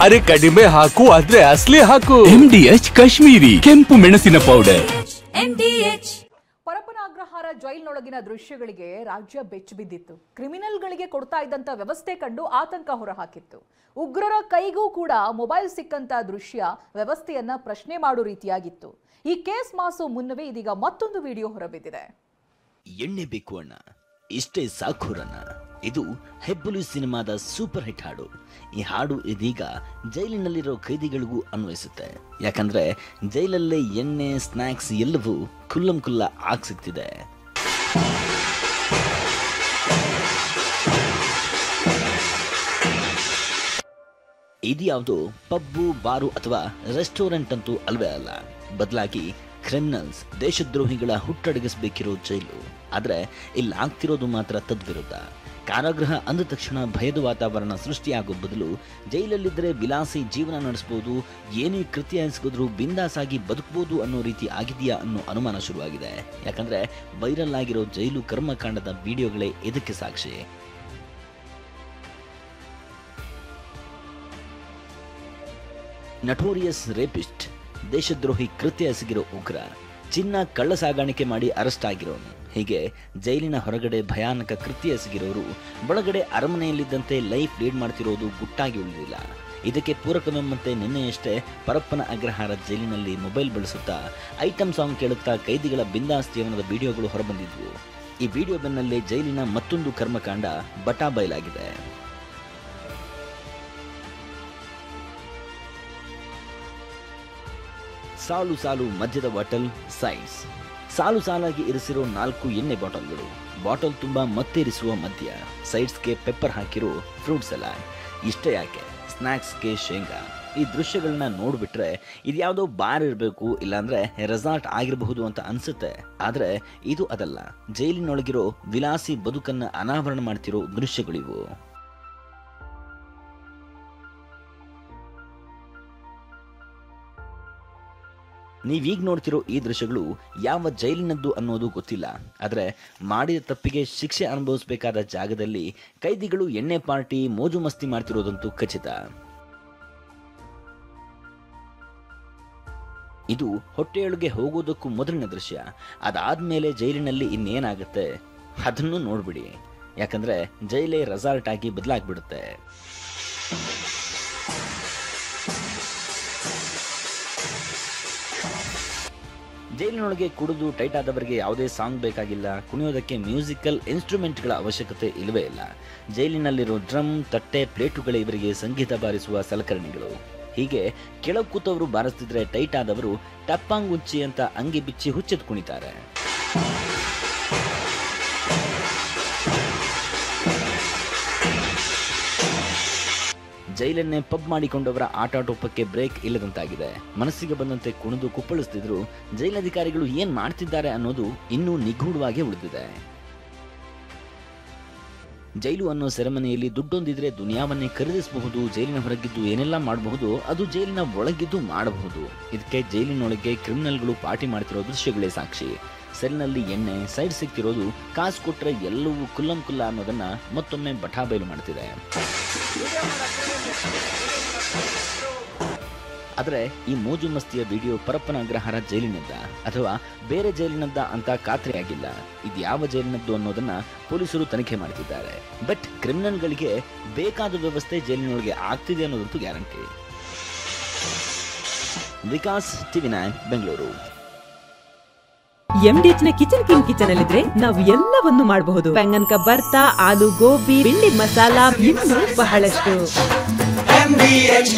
ಅರೆ ಕಡಿಮೆ ಹಾಕು ಆದ್ರೆ ಅಸಲಿ ಹಾಕು. MDH ಕಾಶ್ಮೀರಿ ಕೆಂಪು ಮೆಣಸಿನ ಪೌಡರ್. MDH. ಪರಪ್ಪನ ಅಗ್ರಹಾರ ಜೈಲಿನೊಳಗಿನ ದೃಶ್ಯಗಳಿಗೆ ರಾಜ್ಯ ಬೆಚ್ಚಿಬಿದ್ದಿತ್ತು. ಕ್ರಿಮಿನಲ್ಗಳಿಗೆ ಕೊಡ್ತಾ ಇದ್ದಂತ ವ್ಯವಸ್ಥೆ ಕಂಡು ಆತಂಕ ಹೊರಹಾಕಿತ್ತು. ಉಗ್ರರ ಕೈಗೂ ಕೂಡ ಮೊಬೈಲ್ ಸಿಕ್ಕಂತ ದೃಶ್ಯ ವ್ಯವಸ್ಥೆಯನ್ನ ಪ್ರಶ್ನೆ ಮಾಡೋ ರೀತಿಯಾಗಿತ್ತು. ಈ ಕೇಸ್ ಮಾಸೋ ಮುನ್ನವೇ ಇದೀಗ ಮತ್ತೊಂದು ವಿಡಿಯೋ ಹೊರಬಿದ್ದಿದೆ. ಎಣ್ಣೆ ಬೇಕು ಅಣ್ಣ, ಇಷ್ಟೇ ಸಾಕುರನ್ನ. ಇದು ಹೆಬ್ಬುಲಿ ಸಿನಿಮಾದ ಸೂಪರ್ ಹಿಟ್ ಹಾಡು. ಈ ಹಾಡು ಇದೀಗ ಜೈಲಿನಲ್ಲಿರೋ ಖೈದಿಗಳಿಗೂ ಅನ್ವಯಿಸುತ್ತೆ. ಯಾಕಂದ್ರೆ ಜೈಲಲ್ಲೇ ಎಣ್ಣೆ, ಸ್ನ್ಯಾಕ್ಸ್ ಎಲ್ಲವೂ ಖುಲ್ಲಂ ಖುಲ್ಲ ಆಗ್ ಸಿಗ್ತಿದೆ. ಇದ್ಯಾವುದೋ ಪಬ್ಬು, ಬಾರು ಅಥವಾ ರೆಸ್ಟೋರೆಂಟ್ ಅಂತೂ ಅಲ್ವೇ ಅಲ್ಲ. ಬದಲಾಗಿ ಕ್ರಿಮಿನಲ್ಸ್, ದೇಶದ್ರೋಹಿಗಳ ಹುಟ್ಟಡಗಿಸಬೇಕಿರೋ ಜೈಲು. ಆದ್ರೆ ಇಲ್ಲಿ ಆಗ್ತಿರೋದು ಮಾತ್ರ ತದ್ವಿರುದ್ಧ. ಕಾರಾಗೃಹ ಅಂದ ತಕ್ಷಣ ಭಯದ ವಾತಾವರಣ ಸೃಷ್ಟಿಯಾಗೋ ಬದಲು ಜೈಲಲ್ಲಿದ್ದರೆ ವಿಲಾಸಿ ಜೀವನ ನಡೆಸಬಹುದು, ಏನೇ ಕೃತ್ಯ ಎಸಗಿದ್ರೂ ಬಿಂದಾಸ್ ಆಗಿ ಬದುಕಬಹುದು ಅನ್ನೋ ರೀತಿ ಆಗಿದೆಯಾ ಅನ್ನೋ ಅನುಮಾನ ಶುರುವಾಗಿದೆ. ಯಾಕಂದ್ರೆ ವೈರಲ್ ಆಗಿರೋ ಜೈಲು ಕರ್ಮಕಾಂಡದ ವಿಡಿಯೋಗಳೇ ಇದಕ್ಕೆ ಸಾಕ್ಷಿ. ನಟೋರಿಯಸ್ ರೇಪಿಸ್ಟ್, ದೇಶದ್ರೋಹಿ ಕೃತ್ಯ ಎಸಗಿರೋ ಉಗ್ರ, ಚಿನ್ನ ಕಳ್ಳ ಸಾಗಾಣಿಕೆ ಮಾಡಿ ಅರೆಸ್ಟ್ ಆಗಿರೋನು, ಹೀಗೆ ಜೈಲಿನ ಹೊರಗಡೆ ಭಯಾನಕ ಕೃತ್ಯ ಎಸಗಿರೋರು ಒಳಗಡೆ ಅರಮನೆಯಲ್ಲಿದ್ದಂತೆ ಲೈಫ್ ಲೀಡ್ ಮಾಡ್ತಿರೋದು ಗುಟ್ಟಾಗಿ ಉಳಿದಿಲ್ಲ. ಇದಕ್ಕೆ ಪೂರಕವೆಂಬಂತೆ ನಿನ್ನೆಯಷ್ಟೇ ಪರಪ್ಪನ ಅಗ್ರಹಾರ ಜೈಲಿನಲ್ಲಿ ಮೊಬೈಲ್ ಬಳಸುತ್ತಾ ಐಟಮ್ ಸಾಂಗ್ ಕೇಳುತ್ತಾ ಕೈದಿಗಳ ಬಿಂದಾಸ್ ಜೀವನದ ವಿಡಿಯೋಗಳು ಹೊರಬಂದಿದ್ವು. ಈ ವಿಡಿಯೋ ಬೆನ್ನಲ್ಲೇ ಜೈಲಿನ ಮತ್ತೊಂದು ಕರ್ಮಕಾಂಡ ಬಟಾ ಬಯಲಾಗಿದೆ. ಸಾಲು ಸಾಲು ಮಧ್ಯದ ಬಾಟಲ್ ಸೈಡ್ಸ್. ಸಾಲು ಸಾಲಾಗಿ ಇರಿಸಿರೋ 4 ಎಣ್ಣೆ ಬಾಟಲ್ಗಳು, ಬಾಟಲ್ ತುಂಬಾ ಮತ್ತೇರಿಸುವ ಮದ್ಯ, ಸೈಡ್ಸ್ಗೆ ಪೆಪ್ಪರ್ ಹಾಕಿರೋ ಫ್ರೂಟ್ ಸಲಾಡ್. ಇಷ್ಟೇ ಯಾಕೆ, ಸ್ನ್ಯಾಕ್ಸ್ಗೆ ಶೇಂಗಾ. ಈ ದೃಶ್ಯಗಳನ್ನ ನೋಡ್ಬಿಟ್ರೆ ಇದ್ಯಾವುದೋ ಬಾರ್ ಇರಬೇಕು, ಇಲ್ಲಾಂದ್ರೆ ರೆಸಾರ್ಟ್ ಆಗಿರಬಹುದು ಅಂತ ಅನ್ಸುತ್ತೆ. ಆದ್ರೆ ಇದು ಅದಲ್ಲ, ಜೈಲಿನೊಳಗಿರೋ ವಿಲಾಸಿ ಬದುಕನ್ನ ಅನಾವರಣ ಮಾಡ್ತಿರೋ ದೃಶ್ಯಗಳಿವು. ನೀವೀಗ ನೋಡ್ತಿರೋ ಈ ದೃಶ್ಯಗಳು ಯಾವ ಜೈಲಿನದ್ದು ಅನ್ನೋದು ಗೊತ್ತಿಲ್ಲ. ಆದರೆ ಮಾಡಿದ ತಪ್ಪಿಗೆ ಶಿಕ್ಷೆ ಅನುಭವಿಸಬೇಕಾದ ಜಾಗದಲ್ಲಿ ಕೈದಿಗಳು ಎಣ್ಣೆ ಪಾರ್ಟಿ, ಮೋಜು ಮಸ್ತಿ ಮಾಡ್ತಿರೋದಂತೂ ಖಚಿತ. ಇದು ಹೊಟ್ಟೆಯೊಳಗೆ ಹೋಗೋದಕ್ಕೂ ಮೊದಲಿನ ದೃಶ್ಯ. ಅದಾದ್ಮೇಲೆ ಜೈಲಿನಲ್ಲಿ ಇನ್ನೇನಾಗುತ್ತೆ ಅದನ್ನು ನೋಡ್ಬಿಡಿ. ಯಾಕಂದ್ರೆ ಜೈಲೇ ರೆಸಾರ್ಟ್ ಆಗಿ ಬದಲಾಗ್ಬಿಡುತ್ತೆ. ಜೈಲಿನೊಳಗೆ ಕುಡಿದು ಟೈಟ್ ಆದವರಿಗೆ ಯಾವುದೇ ಸಾಂಗ್ ಬೇಕಾಗಿಲ್ಲ. ಕುಣಿಯೋದಕ್ಕೆ ಮ್ಯೂಸಿಕಲ್ ಇನ್ಸ್ಟ್ರೂಮೆಂಟ್ಗಳ ಅವಶ್ಯಕತೆ ಇಲ್ಲವೇ ಇಲ್ಲ. ಜೈಲಿನಲ್ಲಿರೋ ಡ್ರಮ್, ತಟ್ಟೆ, ಪ್ಲೇಟುಗಳೇ ಇವರಿಗೆ ಸಂಗೀತ ಬಾರಿಸುವ ಸಲಕರಣೆಗಳು. ಹೀಗೆ ಕೆಳಗೆ ಕೂತವರು ಬಾರಿಸ್ತಿದ್ರೆ ಟೈಟ್ ಆದವರು ಟಪ್ಪಾಂಗ್ ಉಚ್ಚಿ ಅಂತ ಅಂಗಿ ಬಿಚ್ಚಿ ಹುಚ್ಚೆತ್ ಕುಣಿತಾರೆ. ಜೈಲನ್ನೇ ಪಬ್ ಮಾಡಿಕೊಂಡವರ ಆಟಾಟೋಪಕ್ಕೆ ಬ್ರೇಕ್ ಇಲ್ಲದಂತಾಗಿದೆ. ಮನಸ್ಸಿಗೆ ಬಂದಂತೆ ಕುಣಿದು ಕುಪ್ಪಳಿಸ್ತಿದ್ರು. ಜೈಲಧಿಕಾರಿಗಳು ಏನ್ ಮಾಡ್ತಿದ್ದಾರೆ ಅನ್ನೋದು ಇನ್ನೂ ನಿಗೂಢವಾಗಿ ಉಳಿದಿದೆ. ಜೈಲು ಅನ್ನೋ ಸೆರೆಮನೆಯಲ್ಲಿ ದುಡ್ಡೊಂದಿದ್ರೆ ದುನಿಯಾವನ್ನೇ ಖರೀದಿಸಬಹುದು. ಜೈಲಿನ ಹೊರಗಿದ್ದು ಏನೆಲ್ಲ ಮಾಡಬಹುದು, ಅದು ಜೈಲಿನ ಒಳಗಿದ್ದು ಮಾಡಬಹುದು. ಇದಕ್ಕೆ ಜೈಲಿನೊಳಗೆ ಕ್ರಿಮಿನಲ್ಗಳು ಪಾರ್ಟಿ ಮಾಡ್ತಿರೋ ದೃಶ್ಯಗಳೇ ಸಾಕ್ಷಿ. ಸೆಲ್ನಲ್ಲಿ ಎಣ್ಣೆ, ಸೈಡ್ ಸಿಕ್ತಿರೋದು, ಕಾಸು ಕೊಟ್ರೆ ಎಲ್ಲವೂ ಕುಲ್ಲಂ ಕುಲ್ಲ ಅನ್ನೋದನ್ನ ಮತ್ತೊಮ್ಮೆ ಬಟಾ ಬಯಲು ಮಾಡ್ತಿದೆ. ಆದರೆ ಈ ಮೋಜು ಮಸ್ತಿಯ ವಿಡಿಯೋ ಪರಪ್ಪನ ಅಗ್ರಹಾರ ಜೈಲಿನದ್ದ ಅಥವಾ ಬೇರೆ ಜೈಲಿನದ್ದ ಅಂತ ಖಾತ್ರಿಯಾಗಿಲ್ಲ. ಇದು ಯಾವ ಜೈಲಿನದ್ದು ಅನ್ನೋದನ್ನ ಪೊಲೀಸರು ತನಿಖೆ ಮಾಡ್ತಿದ್ದಾರೆ. ಬಟ್ ಕ್ರಿಮಿನಲ್ಗಳಿಗೆ ಬೇಕಾದ ವ್ಯವಸ್ಥೆ ಜೈಲಿನೊಳಗೆ ಆಗ್ತಿದೆ ಅನ್ನೋದಂತೂ guarantee. Vikas, TV9 Bengaluru. MDH ನ ಕಿಚನ್ ಕಿಂಗ್ ಕಿಚನ್ ಅಲ್ಲಿದ್ರೆ ನಾವು ಎಲ್ಲವನ್ನು ಮಾಡಬಹುದು. ಬೆಂಗನ್ ಕಾ ಬರ್ತಾ, ಆಲೂ ಗೋಬಿ, ಭಿಂಡಿ ಮಸಾಲಾ, ಇನ್ನೂ ಬಹಳಷ್ಟು. MDH